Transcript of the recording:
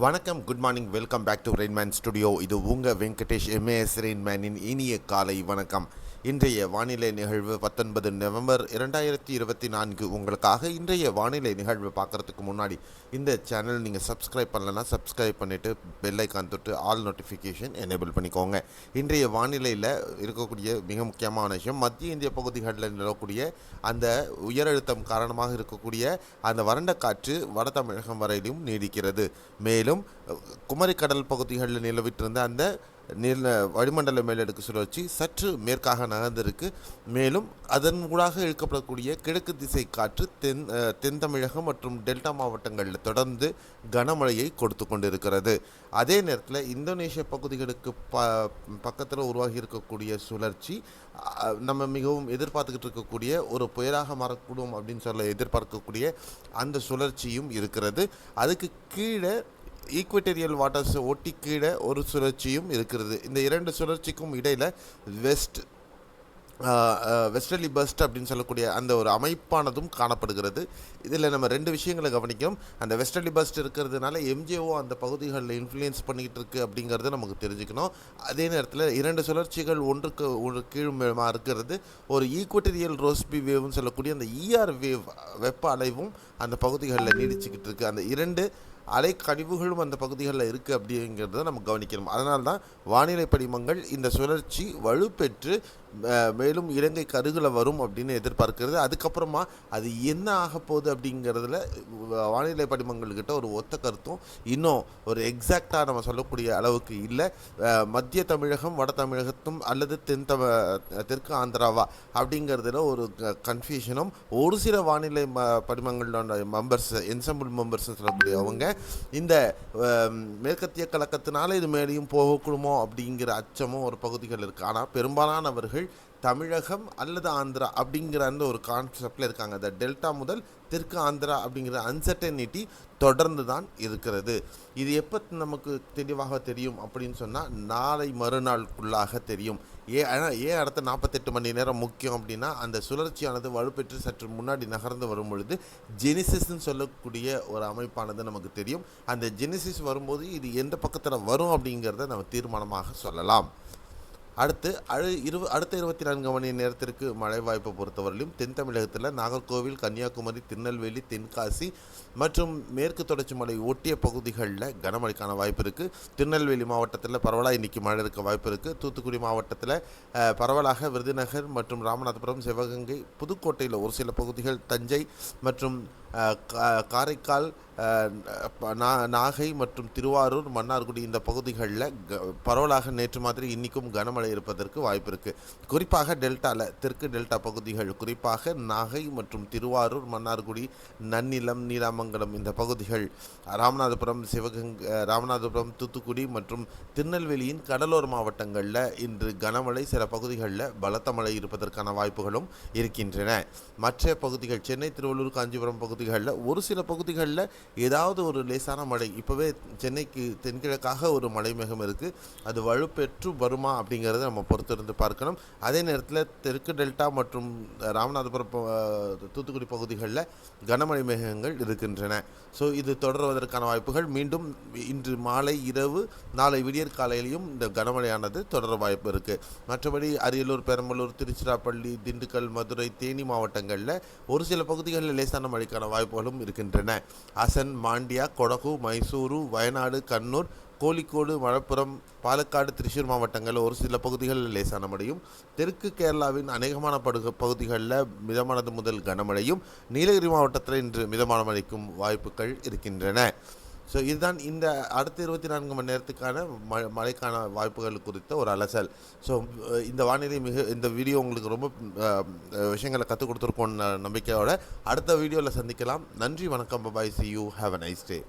வணக்கம், good morning, welcome back to Rainman studio. இது உங்கள் வெங்கடேஷ் எம்ஏஎஸ் ரெயின்மேனின் இனிய காலை வணக்கம். இன்றைய வானிலை நிகழ்வு 19 நவம்பர் 2024. உங்களுக்காக இன்றைய வானிலை நிகழ்வு பார்க்குறதுக்கு முன்னாடி இந்த சேனல் நீங்கள் சப்ஸ்கிரைப் பண்ணலைன்னா சப்ஸ்கிரைப் பண்ணிவிட்டு பெல் ஐக்கான் தொட்டு ஆல் நோட்டிஃபிகேஷன் எனேபிள் பண்ணிக்கோங்க. இன்றைய வானிலையில் இருக்கக்கூடிய மிக முக்கியமான விஷயம், மத்திய இந்திய பகுதிகளில் நிலவக்கூடிய அந்த உயரழுத்தம் காரணமாக இருக்கக்கூடிய அந்த வறண்ட காற்று வட தமிழகம் வரையிலும் நீடிக்கிறது. மேலும் குமரிக்கடல் பகுதிகளில் நிலவிட்டிருந்த அந்த வளிமண்டல மேலடுக்கு சுழற்சி சற்று மேற்காக நகர்ந்திருக்கு. மேலும் அதன் ஊடாக இழுக்கப்படக்கூடிய கிழக்கு திசை காற்று தென் தமிழகம் மற்றும் டெல்டா மாவட்டங்களில் தொடர்ந்து கனமழையை கொடுத்து கொண்டிருக்கிறது. அதே நேரத்தில் இந்தோனேஷிய பகுதிகளுக்கு பக்கத்தில் உருவாகி இருக்கக்கூடிய சுழற்சி நம்ம மிகவும் எதிர்பார்த்துக்கிட்டு இருக்கக்கூடிய ஒரு புயலாக மாறக்கூடும் அப்படின்னு சொல்ல எதிர்பார்க்கக்கூடிய அந்த சுழற்சியும் இருக்கிறது. அதுக்கு கீழே ஈக்வட்டோரியல் வாட்டர்ஸ் ஒட்டி கீழே ஒரு சுழற்சியும் இருக்கிறது. இந்த இரண்டு சுழற்சிக்கும் இடையில் வெஸ்டர்லி பஸ்ட் அப்படின்னு சொல்லக்கூடிய அந்த ஒரு அமைப்பானதும் காணப்படுகிறது. இதில் நம்ம ரெண்டு விஷயங்களை கவனிக்கும். அந்த வெஸ்டர்லி பஸ்ட் இருக்கிறதுனால எம்ஜிஓ அந்த பகுதிகளில் இன்ஃப்ளூயன்ஸ் பண்ணிக்கிட்டு இருக்குது அப்படிங்கிறத நமக்கு தெரிஞ்சுக்கணும். அதே நேரத்தில் இரண்டு சுழற்சிகள் ஒன்று கீழ்மா இருக்கிறது. ஒரு ஈக்வட்டோரியல் ரோஸ்பி வேவ்னு சொல்லக்கூடிய அந்த இஆர் வேவ் வெப்ப அலைவும் அந்த பகுதிகளில் நீடிச்சுக்கிட்டு இருக்குது. அந்த இரண்டு அலைக்கழிவுகளும் அந்த பகுதிகளில் இருக்குது அப்படிங்கிறத நம்ம கவனிக்கணும். அதனால தான் வானிலை படிமங்கள் இந்த சுழற்சி வலுப்பெற்று மேலும் இலங்கைக்கு அருகில் வரும் அப்படின்னு எதிர்பார்க்கிறது. அதுக்கப்புறமா அது என்ன ஆக போகுது அப்படிங்கிறதுல வானிலை படிமங்கள்கிட்ட ஒரு ஒத்த கருத்தும் இன்னும் ஒரு எக்ஸாக்டாக நம்ம சொல்லக்கூடிய அளவுக்கு இல்லை. மத்திய தமிழகம், வட தமிழகத்தும் அல்லது தெற்கு ஆந்திராவா அப்படிங்கிறதுல ஒரு கன்ஃபியூஷனும் ஒரு சில வானிலை படிமங்களோட மெம்பர்ஸ், என்சம்பிள் மெம்பர்ஸ் சொல்லக்கூடிய அவங்க இந்த மேற்கத்திய கலக்கத்தினால இது மேலேயும் போகக்கூடுமோ அப்படிங்கிற அச்சமும் ஒரு பகுதிகள் இருக்குது. ஆனால் பெரும்பாலானவர்கள் தமிழகம் அல்லது ஆந்திரா அப்படிங்கிற அந்த ஒரு கான்செப்டில் இருக்காங்க. அந்த டெல்டா முதல் தெற்கு ஆந்திரா அப்படிங்கிற அன்சர்டனிட்டி தொடர்ந்து தான் இருக்கிறது. இது எப்போ நமக்கு தெளிவாக தெரியும் அப்படின்னு சொன்னால் நாளை மறுநாளுக்குள்ளாக தெரியும். ஏன் அடுத்த 48 மணி நேரம் முக்கியம் அப்படின்னா, அந்த சுழற்சியானது வலுப்பெற்று சற்று முன்னாடி நகர்ந்து வரும் பொழுது ஜெனிசிஸ்ன்னு சொல்லக்கூடிய ஒரு அமைப்பானது நமக்கு தெரியும். அந்த ஜெனிசிஸ் வரும்போது இது எந்த பக்கத்தில் வரும் அப்படிங்கிறத நம்ம தீர்மானமாக சொல்லலாம். அடுத்த 24 மணி நேரத்திற்கு மழை வாய்ப்பை பொறுத்தவரையிலும் தென் தமிழகத்தில் நாகர்கோவில், கன்னியாகுமரி, திருநெல்வேலி, தென்காசி மற்றும் மேற்கு தொடர்ச்சி மலை ஒட்டிய பகுதிகளில் கனமழைக்கான வாய்ப்பு இருக்குது. திருநெல்வேலி மாவட்டத்தில் பரவலாக இன்றைக்கி மழை இருக்க வாய்ப்பு இருக்குது. தூத்துக்குடி மாவட்டத்தில் பரவலாக விருதுநகர் மற்றும் ராமநாதபுரம், சிவகங்கை, புதுக்கோட்டையில் ஒரு சில பகுதிகள், தஞ்சை மற்றும் காரைக்கால், நாகை மற்றும் திருவாரூர், மன்னார்குடி இந்த பகுதிகளில் பரவலாக நேற்று மாதிரி இன்றைக்கும் கனமழை இருப்பதற்கு வாய்ப்பு இருக்குது. குறிப்பாக டெல்டாவில் தெற்கு டெல்டா பகுதிகள், குறிப்பாக நாகை மற்றும் திருவாரூர், மன்னார்குடி, நன்னிலம், நீலாமங்கலம் இந்த பகுதிகள், ராமநாதபுரம், ராமநாதபுரம், தூத்துக்குடி மற்றும் திருநெல்வேலியின் கடலோர மாவட்டங்களில் இன்று கனமழை, சில பகுதிகளில் பலத்த மழை இருப்பதற்கான வாய்ப்புகளும் இருக்கின்றன. மற்ற பகுதிகள் சென்னை, திருவள்ளூர், காஞ்சிபுரம் பகுதிகளில் ஒரு சில பகுதிகளில் ஏதாவது ஒரு லேசான மழை, இப்போவே சென்னைக்கு தென்கிழக்காக ஒரு மழை மேகம் இருக்குது. அது வலுப்பெற்று வருமா அப்படிங்கிறத நம்ம பொறுத்திருந்து பார்க்கணும். அதே நேரத்தில் தெற்கு டெல்டா மற்றும் ராமநாதபுரம், தூத்துக்குடி பகுதிகளில் கனமழை மேகங்கள் இருக்கின்றன. ஸோ இது தொடர்வதற்கான வாய்ப்புகள் மீண்டும் இன்று மாலை, இரவு, நாளை விடியற் காலையிலையும் இந்த கனமழையானது தொடர வாய்ப்பு இருக்குது. மற்றபடி அரியலூர், பெரம்பலூர், திருச்சிராப்பள்ளி, திண்டுக்கல், மதுரை, தேனி மாவட்டங்களில் ஒரு சில பகுதிகளில் லேசான மழைக்கான வாய்ப்புகளும் இருக்கின்றன. அசன், மாண்டியா, கொடகு, மைசூரு, வயநாடு, கண்ணூர், கோழிக்கோடு, மலப்புரம், பாலக்காடு, திருச்சூர் மாவட்டங்களில் ஒரு சில பகுதிகளில் லேசான மழையும், தெற்கு கேரளாவின் அநேகமான பகுதிகளில் மிதமானது முதல் கனமழையும், நீலகிரி மாவட்டத்தில் இன்று மிதமான மழைக்கும் வாய்ப்புகள் இருக்கின்றன. ஸோ இதுதான் இந்த அடுத்த 24 மணி நேரத்துக்கான மழைக்கான வாய்ப்புகள் குறித்த ஒரு அலசல். ஸோ இந்த வானிலை இந்த வீடியோ உங்களுக்கு ரொம்ப விஷயங்களை கற்றுக் கொடுத்துருக்கோன்னு நம்பிக்கையோட அடுத்த வீடியோவில் சந்திக்கலாம். நன்றி, வணக்கம், பாய், see you, have a nice day.